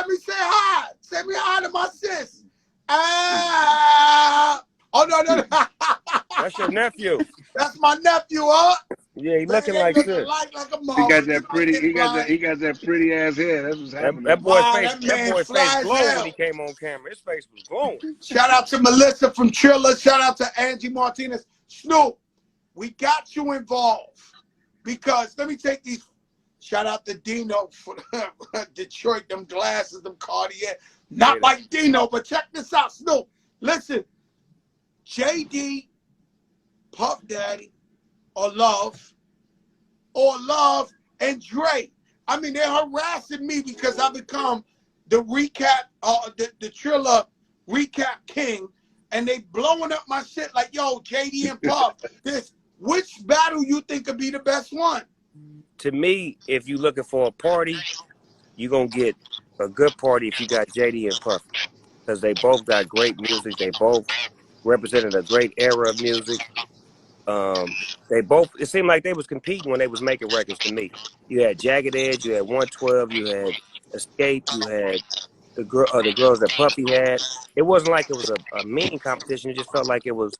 let me say hi. Say me hi to my sis. Oh, no. That's your nephew. That's my nephew, huh? Yeah, he looking like this. Like a he got that pretty. He got that pretty ass hair. That's what's happening. That boy's face. That boy's face glowed when he came on camera. His face was glowing. Shout out to Melissa from Triller. Shout out to Angie Martinez. Snoop, we got you involved because let me take these. Shout out to Dino for Detroit. Them glasses, them Cartier. Not like Dino, but check this out, Snoop. Listen, JD, Puff Daddy, or Love and Dre. I mean, they're harassing me because I become the recap, the Triller recap king, and they blowing up my shit like, yo, JD and Puff. Which battle you think could be the best one? To me, if you're looking for a party, you're gonna get a good party if you got JD and Puff, because they both got great music. They both represented a great era of music. They both, it seemed like they was competing when they was making records to me. You had Jagged Edge, you had 112, you had Escape, you had the girls that Puffy had. It wasn't like it was a mean competition. It just felt like they was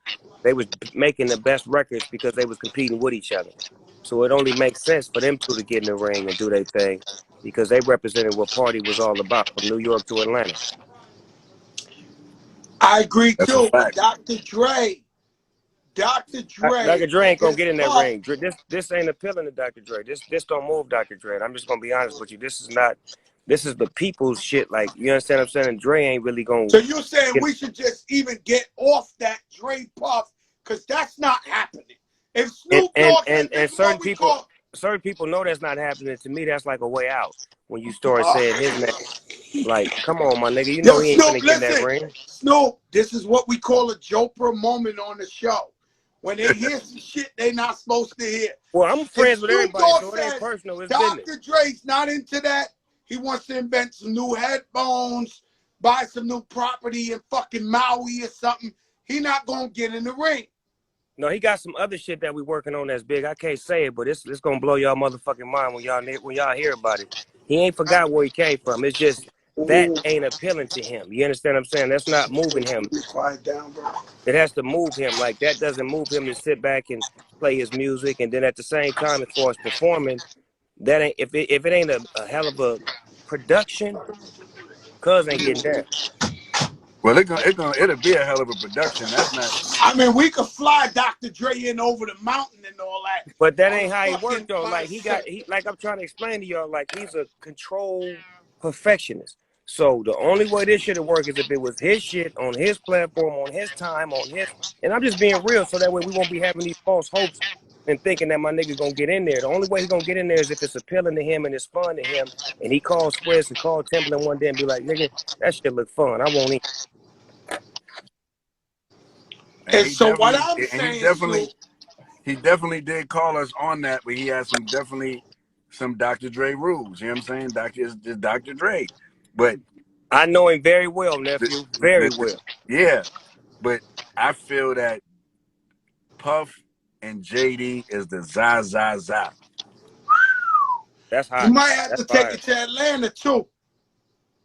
making the best records because they was competing with each other. So it only makes sense for them two to get in the ring and do their thing because they represented what party was all about from New York to Atlanta. I agree too. Dr. Dre. Dr. Dre ain't gonna get in that ring. This ain't appealing to Dr. Dre. This don't move Dr. Dre. I'm just gonna be honest with you. This is the people's shit. Like, you understand what I'm saying? Dre ain't really gonna. So you're saying we should just even get off that Dre Puff because that's not happening. If Snoop Dogg and certain people know that's not happening. To me, that's like a way out when you start saying his name. Like, come on, my nigga, you know he ain't gonna get in that ring. Snoop, this is what we call a Jopra moment on the show. When they hear some shit they not supposed to hear. Well, I'm friends with everybody, so it ain't personal. It's business. Dr. Dre's not into that. He wants to invent some new headphones, buy some new property in fucking Maui or something. He not gonna get in the ring. No, he got some other shit that we working on that's big. I can't say it, but it's gonna blow y'all motherfucking mind when y'all hear about it. He ain't forgot where he came from. It's just that ain't appealing to him. You understand what I'm saying? That's not moving him. Quiet down, bro. It has to move him. Like, that doesn't move him to sit back and play his music. And then at the same time, as far as performing, that ain't if it ain't a hell of a production, cuz ain't getting there. Well, it'll be a hell of a production. That's not. I mean, we could fly Dr. Dre in over the mountain and all that. But that ain't how he worked though. Like, like I'm trying to explain to y'all, like, he's a control perfectionist. So the only way this shit would work is if it was his shit on his platform, on his time, and I'm just being real, so that way we won't be having these false hopes and thinking that my nigga gonna get in there. The only way he's gonna get in there is if it's appealing to him and it's fun to him, and he calls Swiss and calls Timberland one day and be like, nigga, that shit look fun. I won't eat. And so what I'm saying he definitely did call us on that, but he has some Dr. Dre rules. You know what I'm saying? Dr. Dre. But I know him very well, nephew. Very well. Yeah. But I feel that Puff and JD is the za. That's hot. You might have to take it to Atlanta too.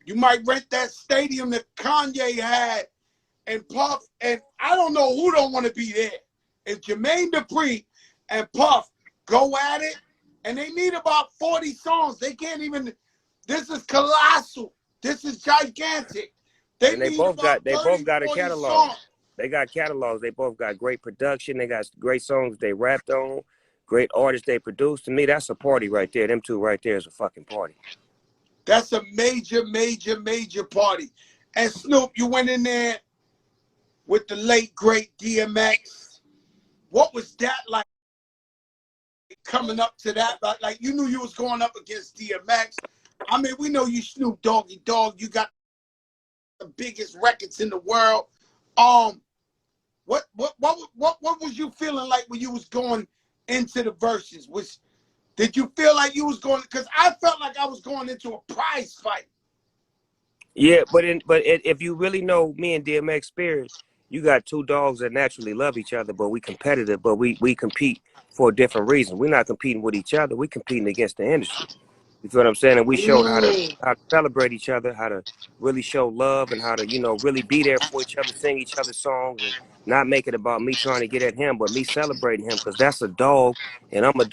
You might rent that stadium that Kanye had and Puff, and I don't know who don't want to be there. If Jermaine Dupri and Puff go at it, and they need about 40 songs, they can't even. This is colossal. This is gigantic. They both got a catalog. Songs. They got catalogs. They both got great production. They got great songs they rapped on. Great artists they produced. To me, that's a party right there. Them two right there is a fucking party. That's a major party. And Snoop, you went in there with the late great DMX. What was that like? Coming up to that, like you knew you was going up against DMX. I mean, we know you Snoop Doggy Dogg. You got the biggest records in the world. What was you feeling like when you was going into the verses? Did you feel like you was going? Because I felt like I was going into a prize fight. Yeah, but if you really know me and DMX spirit, you got two dogs that naturally love each other, but we competitive, but we compete for a different reason. We're not competing with each other. We're competing against the industry. You feel what I'm saying? And we showed Mm. how to celebrate each other, how to really show love, and how to, you know, really be there for each other, sing each other's songs, and not make it about me trying to get at him, but me celebrating him, because that's a dog, and I'm a dog.